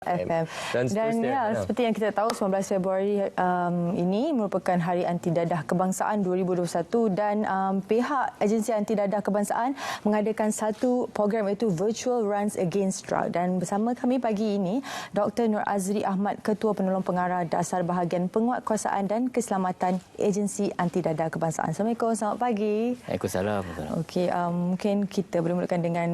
FM. Dan ya, seperti yang kita tahu 19 Februari ini merupakan Hari Anti Dadah Kebangsaan 2021 dan pihak Agensi Anti Dadah Kebangsaan mengadakan satu program iaitu Virtual Runs Against Drug, dan bersama kami pagi ini Dr. Nur Azri Ahmad, Ketua Penolong Pengarah Dasar Bahagian Penguatkuasaan dan Keselamatan Agensi Anti Dadah Kebangsaan. Assalamualaikum, selamat pagi. Waalaikumsalam. Okey, mungkin kita boleh mulakan dengan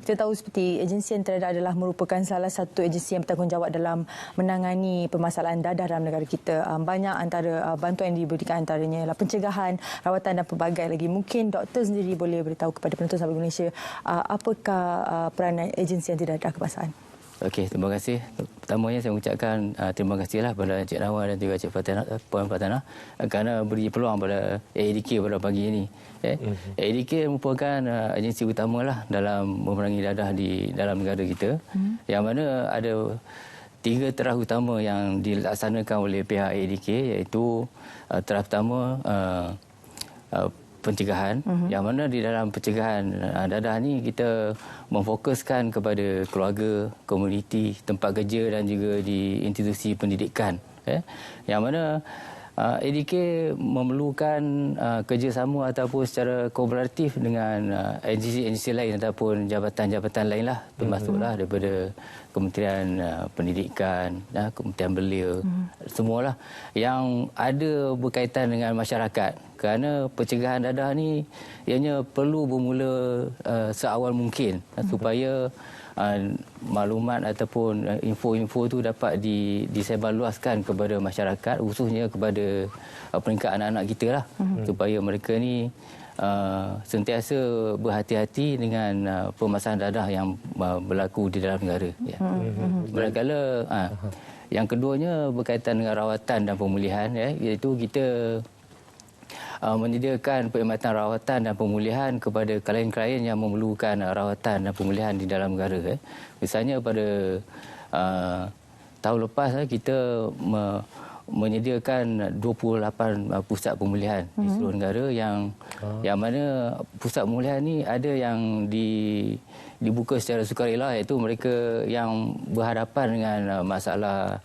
kita tahu seperti Agensi Anti Dadah adalah merupakan salah satu agensi yang bertanggungjawab dalam menangani permasalahan dadah dalam negara kita. Banyak antara bantuan yang diberikan antaranya ialah pencegahan, rawatan dan pelbagai lagi. Mungkin doktor sendiri boleh beritahu kepada penonton sahabat Malaysia apakah peranan Agensi Anti Dadah Kebangsaan. Okey, terima kasih. Pertamanya saya mengucapkan terima kasihlah kepada Encik Nawar dan juga Encik Puan Fatanah kerana beri peluang pada AADK pada pagi ini. AADK merupakan agensi utamalah dalam memerangi dadah di dalam negara kita, yang mana ada 3 terah utama yang dilaksanakan oleh pihak AADK, iaitu terah pertama pencegahan, yang mana di dalam pencegahan dadah ni kita memfokuskan kepada keluarga, komuniti, tempat kerja dan juga di institusi pendidikan. Yang mana ADK memerlukan kerjasama ataupun secara kooperatif dengan agensi-agensi lain ataupun jabatan-jabatan lain lah, termasuklah daripada Kementerian Pendidikan, Kementerian Belia, semualah yang ada berkaitan dengan masyarakat. Kerana pencegahan dadah ni ianya perlu bermula seawal mungkin supaya maklumat ataupun info-info tu dapat disebarluaskan kepada masyarakat, khususnya kepada peringkat anak-anak kita lah, supaya mereka ni sentiasa berhati-hati dengan permasalahan dadah yang berlaku di dalam negara. Ya. Manakala yang keduanya berkaitan dengan rawatan dan pemulihan, iaitu kita menyediakan perkhidmatan rawatan dan pemulihan kepada klien-klien yang memerlukan rawatan dan pemulihan di dalam negara. Misalnya pada tahun lepas kita menyediakan 28 pusat pemulihan di seluruh negara, yang mana pusat pemulihan ni ada yang dibuka secara sukarela, iaitu mereka yang berhadapan dengan masalah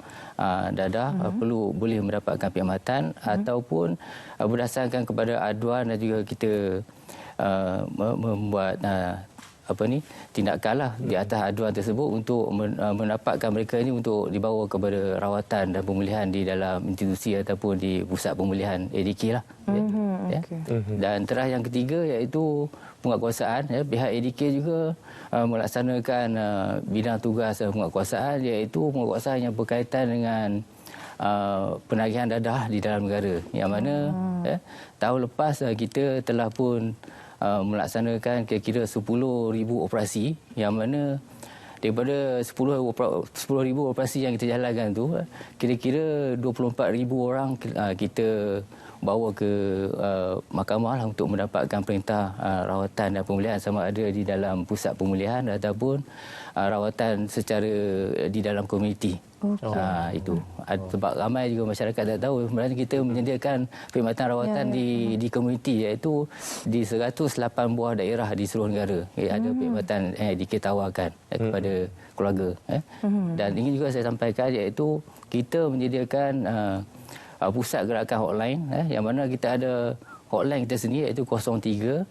dadah boleh mendapatkan perkhidmatan, ataupun berdasarkan kepada aduan dan juga kita membuat tindakan lah di atas aduan tersebut untuk mendapatkan mereka ini untuk dibawa kepada rawatan dan pemulihan di dalam institusi ataupun di pusat pemulihan ADK lah. Dan terah yang ketiga iaitu penguatkuasaan. Pihak ADK juga melaksanakan bidang tugas penguatkuasaan, iaitu penguatkuasaan yang berkaitan dengan penagihan dadah di dalam negara, yang mana tahun lepas kita telah pun melaksanakan kira-kira 10,000 operasi, yang mana daripada 10,000 operasi yang kita jalankan tu, kira-kira 24,000 orang kita bawa ke mahkamah lah untuk mendapatkan perintah rawatan dan pemulihan, sama ada di dalam pusat pemulihan ataupun rawatan secara di dalam komuniti. Itu sebab ramai juga masyarakat tak tahu sebenarnya kita menyediakan perkhidmatan rawatan di komuniti, iaitu di 108 buah daerah di seluruh negara. Ada perkhidmatan ditawarkan kepada keluarga. Dan ingin juga saya sampaikan, iaitu kita menyediakan pusat gerakan hotline, yang mana kita ada hotline kita sendiri, iaitu 03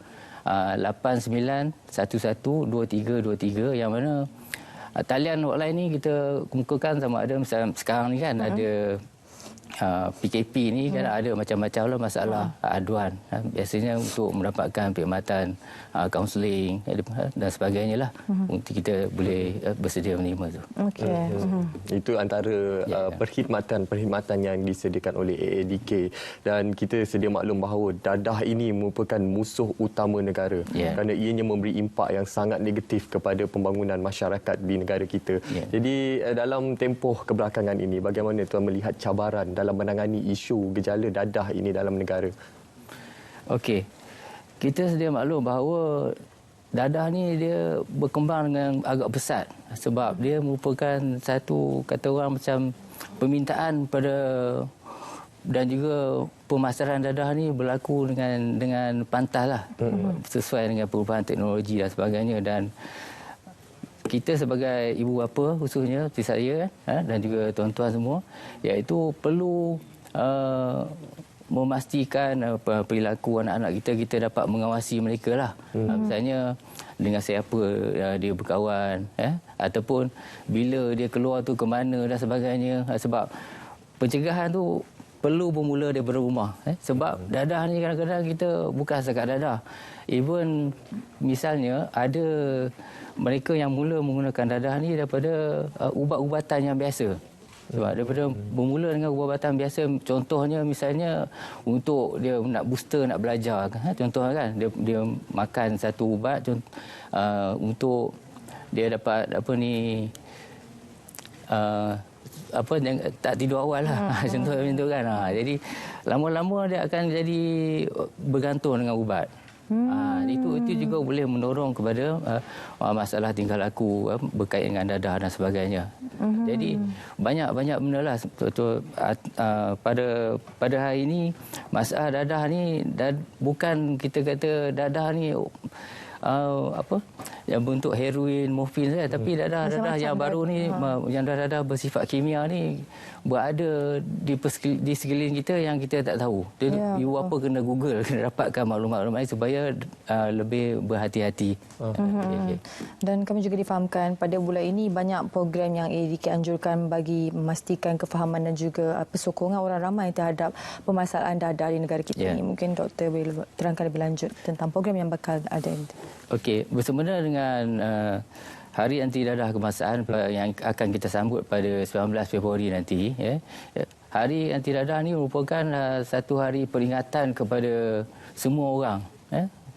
89 11 2323, yang mana talian hotline ni kita kemukakan sama ada misalnya sekarang ni kan ada PKP ni kan ada macam-macam lah masalah aduan. Biasanya untuk mendapatkan perkhidmatan kaunseling dan sebagainya lah, untuk kita boleh bersedia menerima tu. Itu antara perkhidmatan yang disediakan oleh AADK, dan kita sedia maklum bahawa dadah ini merupakan musuh utama negara, kerana ianya memberi impak yang sangat negatif kepada pembangunan masyarakat di negara kita. Jadi dalam tempoh kebelakangan ini, bagaimana tuan melihat cabaran dalam menangani isu gejala dadah ini dalam negara? Okey, kita sedia maklum bahawa dadah ni dia berkembang dengan agak pesat, sebab dia merupakan satu, kata orang, macam permintaan pada, dan juga pemasaran dadah ni berlaku dengan pantas lah, sesuai dengan perubahan teknologi dan sebagainya. Dan kita sebagai ibu bapa khususnya seperti saya dan juga tuan-tuan semua, iaitu perlu memastikan perilaku anak-anak kita dapat mengawasi mereka lah. Misalnya dengan siapa dia berkawan, ataupun bila dia keluar tu ke mana dan sebagainya. Sebab pencegahan tu perlu bermula daripada rumah. Sebab dadah ni kadang-kadang kita bukan setakat dadah. Even misalnya ada mereka yang mula menggunakan dadah ni daripada ubat-ubatan yang biasa. Sebab daripada bermula dengan ubat-ubatan biasa, contohnya misalnya untuk dia nak booster, nak belajar. Contohnya kan, dia makan satu ubat untuk dia dapat tak tidur awal lah. Contoh macam tu kan. Jadi lama-lama dia akan jadi bergantung dengan ubat. Itu juga boleh mendorong kepada masalah tingkah laku berkait dengan dadah dan sebagainya. Jadi banyak benda lah. Pada hari ini masalah dadah ni bukan kita kata dadah ni yang bentuk heroin, morfin saja, tapi dadah yang baru ni, yang dadah bersifat kimia ni berada di sekeliling kita yang kita tak tahu. Jadi ibu bapa kena Google, kena dapatkan maklumat-maklumat ini supaya lebih berhati-hati. Dan kami juga difahamkan pada bulan ini banyak program yang ADK anjurkan bagi memastikan kefahaman dan juga sokongan orang ramai terhadap permasalahan dadah di negara kita ini. Mungkin doktor boleh terangkan lebih lanjut tentang program yang bakal ada. Okey, bersempena dengan Hari Anti Dadah Kebangsaan yang akan kita sambut pada 19 Februari nanti, Hari Anti Dadah ni merupakan satu hari peringatan kepada semua orang,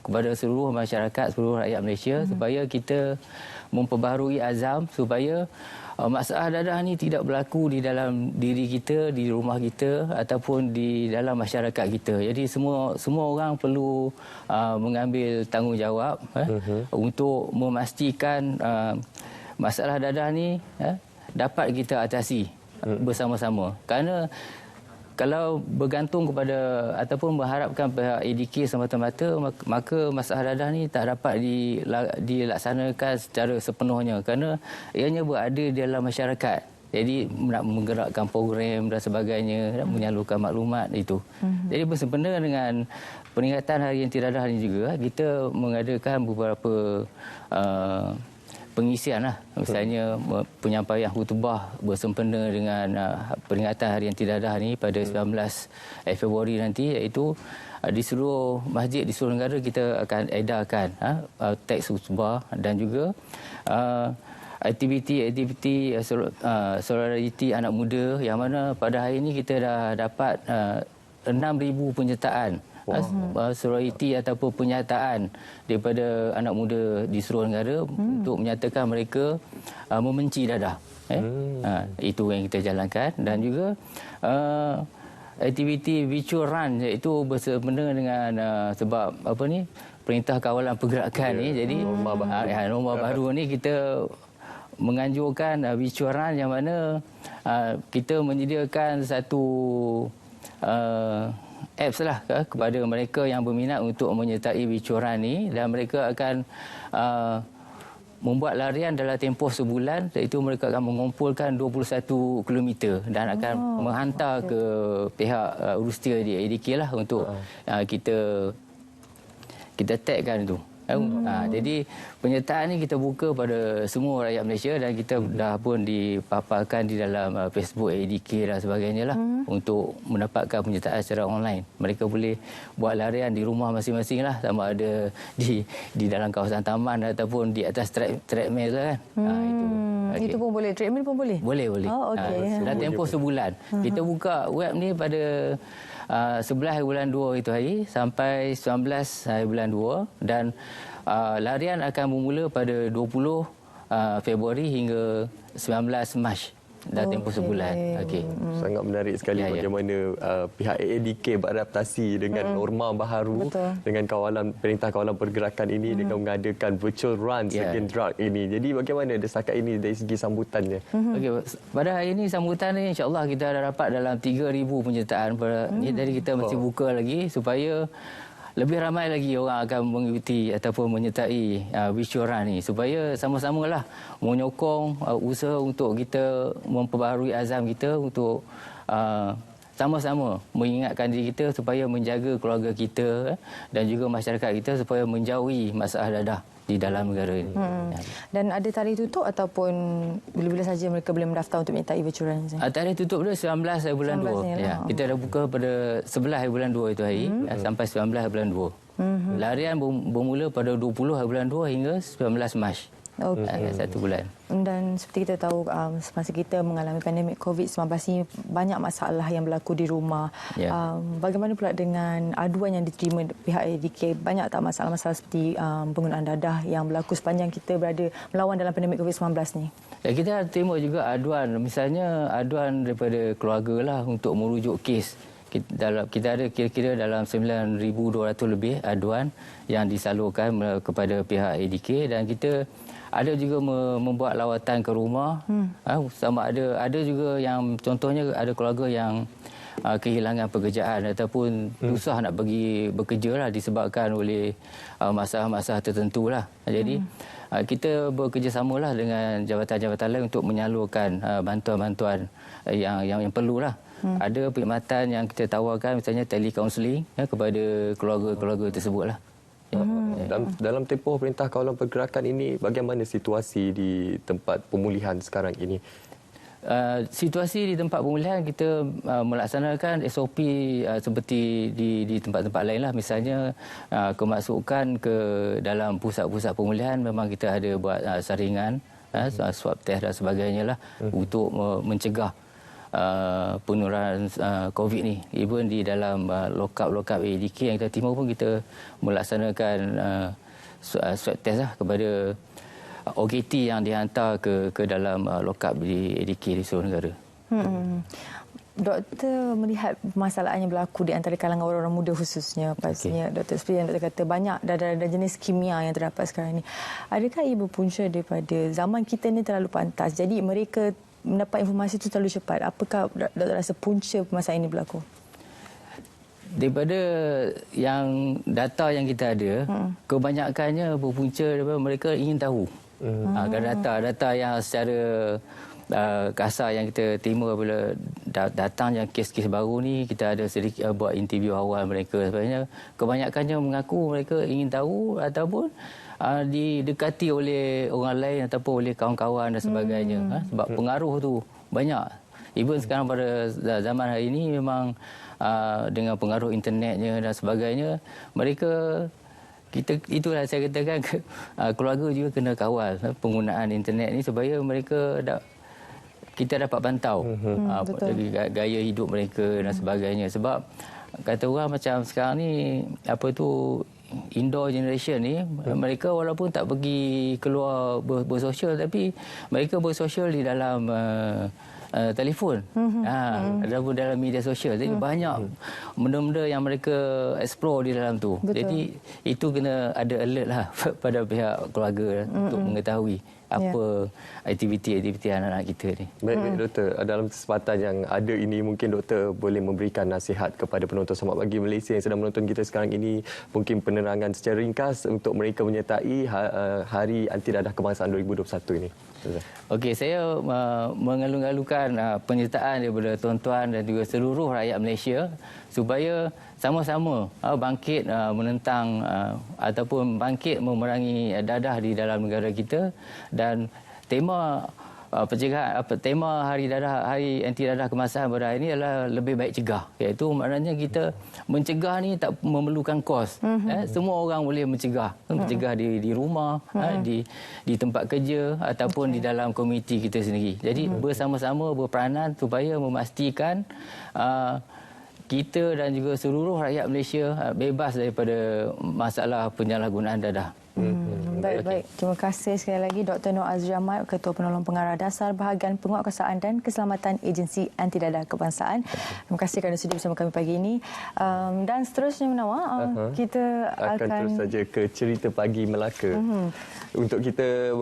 kepada seluruh masyarakat, seluruh rakyat Malaysia, supaya kita memperbaharui azam supaya masalah dadah ni tidak berlaku di dalam diri kita, di rumah kita ataupun di dalam masyarakat kita. Jadi semua orang perlu mengambil tanggungjawab untuk memastikan masalah dadah ni dapat kita atasi bersama-sama. Kerana kalau bergantung kepada ataupun mengharapkan pihak ADK semata-mata, maka masalah dadah ni tak dapat dilaksanakan secara sepenuhnya kerana ianya berada di dalam masyarakat. Jadi nak menggerakkan program dan sebagainya, nak menyalurkan maklumat itu. Jadi bersempena dengan peringatan Hari Anti Dadah ni juga, kita mengadakan beberapa pengisian lah. Misalnya penyampaian khutbah bersempena dengan peringatan Hari Anti Dadah ni pada 19 Februari nanti, iaitu di seluruh masjid di seluruh negara kita akan edarkan teks khutbah dan juga aktiviti solidariti anak muda, yang mana pada hari ini kita dah dapat 6,000 penyertaan solidariti ataupun penyataan daripada anak muda di seluruh negara untuk menyatakan mereka membenci dadah. Itu yang kita jalankan. Dan juga aktiviti virtual run, iaitu bersempena dengan sebab Perintah Kawalan Pergerakan ni. Jadi norma baru ni kita menganjurkan virtual run, yang mana kita menyediakan satu apps lah kepada mereka yang berminat untuk menyertai virtual run ni, dan mereka akan membuat larian dalam tempoh sebulan, iaitu mereka akan mengumpulkan 21 km dan akan menghantar ke pihak urustia di ADK lah untuk kita tagkan itu. Jadi penyertaan ni kita buka pada semua rakyat Malaysia, dan kita dah pun dipaparkan di dalam Facebook ADK dan sebagainya lah untuk mendapatkan penyertaan secara online. Mereka boleh buat larian di rumah masing-masing lah, sama ada di dalam kawasan taman ataupun di atas treadmill lah kan. Itu pun boleh, treadmill pun boleh? Boleh. Dan tempoh sebulan. Kita buka web ni pada 11 bulan 2 itu hari sampai 19 hari bulan 2, dan larian akan bermula pada 20 Februari hingga 19 Mac. Dah tempoh sebulan. Sangat menarik sekali bagaimana pihak ADK beradaptasi dengan norma baharu, dengan Perintah Kawalan Pergerakan ini, dengan mengadakan virtual run against drug ini. Jadi bagaimana desakan ini dari segi sambutannya? Pada hari ini sambutan ni insya-Allah kita dah dapat dalam 3,000 penyertaan. Jadi kita masih buka lagi supaya lebih ramai lagi orang akan mengikuti ataupun menyertai virtual run ni supaya sama-samalah menyokong usaha untuk kita memperbaharui azam kita untuk sama-sama mengingatkan diri kita supaya menjaga keluarga kita dan juga masyarakat kita supaya menjauhi masalah dadah di dalam negara ini. Dan ada tarikh tutup ataupun bila-bila saja mereka boleh mendaftar untuk menyertai virtual run? Tarikh tutup dia 19 bulan 2. Ya, kita dah buka pada 11 bulan 2 itu hari sampai 19 bulan 2. Larian bermula pada 20 bulan 2 hingga 19 Mac. Okay. 1 bulan. Dan seperti kita tahu, semasa kita mengalami pandemik COVID-19 ini, banyak masalah yang berlaku di rumah. Bagaimana pula dengan aduan yang diterima pihak ADK? Banyak tak masalah-masalah seperti penggunaan dadah yang berlaku sepanjang kita berada melawan dalam pandemik COVID-19 ni? Ya, kita terima juga aduan. Misalnya aduan daripada keluarga lah untuk merujuk kes. Kita ada kira-kira dalam 9,200 lebih aduan yang disalurkan kepada pihak ADK, dan kita ada juga membuat lawatan ke rumah. Sama ada juga yang contohnya ada keluarga yang kehilangan pekerjaan ataupun susah nak pergi bekerja lah disebabkan oleh masalah-masalah tertentu lah. Jadi kita bekerjasamalah dengan jabatan-jabatan lain untuk menyalurkan bantuan-bantuan yang perlulah. Ada perkhidmatan yang kita tawarkan, misalnya telecounselling kepada keluarga-keluarga tersebutlah. Dalam tempoh Perintah Kawalan Pergerakan ini, bagaimana situasi di tempat pemulihan sekarang ini? Situasi di tempat pemulihan, kita melaksanakan SOP seperti di tempat-tempat lain lah. Misalnya kemasukan ke dalam pusat-pusat pemulihan, memang kita ada buat saringan, swab test dan sebagainya lah untuk mencegah penularan COVID ni. Even di dalam lokap-lokap ADK yang kita timur pun kita melaksanakan swab test lah kepada OKT yang dihantar ke dalam lokap di ADK di seluruh negara. Doktor melihat masalah yang berlaku di antara kalangan orang-orang muda khususnya, pastinya doktor, seperti yang doktor kata, banyak dadah jenis kimia yang terdapat sekarang ini. Adakah ia berpunca daripada zaman kita ni terlalu pantas, jadi mereka mendapat informasi itu terlalu cepat? Apakah doktor rasa punca permasalahan ini berlaku? Daripada yang data yang kita ada, kebanyakannya berpunca daripada mereka ingin tahu. Data yang secara kasar yang kita terima bila datangnya kes-kes baru ni, kita ada sedikit buat interview awal mereka. Sebenarnya kebanyakannya mengaku mereka ingin tahu ataupun didekati oleh orang lain ataupun oleh kawan-kawan dan sebagainya. Sebab pengaruh tu banyak. Even sekarang pada zaman hari ini memang dengan pengaruh internetnya dan sebagainya, mereka itulah saya katakan keluarga juga kena kawal penggunaan internet ni supaya mereka kita dapat pantau gaya hidup mereka dan sebagainya. Sebab kata orang macam sekarang ni indoor generation ni, mereka walaupun tak pergi keluar bersosial, tapi mereka bersosial di dalam telefon, ataupun dalam media sosial. Jadi banyak benda-benda yang mereka explore di dalam tu. Betul. Jadi itu kena ada alert lah pada pihak keluarga untuk mengetahui apa aktiviti-aktiviti anak-anak kita ni. Baik, doktor. Dalam kesempatan yang ada ini, mungkin doktor boleh memberikan nasihat kepada penonton Selamat Pagi Malaysia yang sedang menonton kita sekarang ini, mungkin penerangan secara ringkas untuk mereka menyertai Hari Anti Dadah Kebangsaan 2021 ini. Okey, saya mengalu-alukan penyertaan daripada tuan-tuan dan juga seluruh rakyat Malaysia supaya sama-sama bangkit menentang ataupun bangkit memerangi dadah di dalam negara kita. Dan tema tema Hari Anti Dadah Kebangsaan pada hari ini adalah lebih baik cegah, iaitu maknanya kita mencegah ni tak memerlukan kos. Semua orang boleh mencegah di rumah, di tempat kerja ataupun di dalam komuniti kita sendiri. Jadi bersama-sama berperanan supaya memastikan kita dan juga seluruh rakyat Malaysia bebas daripada masalah penyalahgunaan dadah. Baik. Terima kasih sekali lagi Dr. Noor Azri Ahmad, Ketua Penolong Pengarah Dasar Bahagian Penguatkuasaan dan Keselamatan Agensi Anti Dadah Kebangsaan. Terima kasih kerana sudi bersama kami pagi ini. Dan seterusnya, Munawar, kita akan terus saja ke Cerita Pagi Melaka. Untuk kita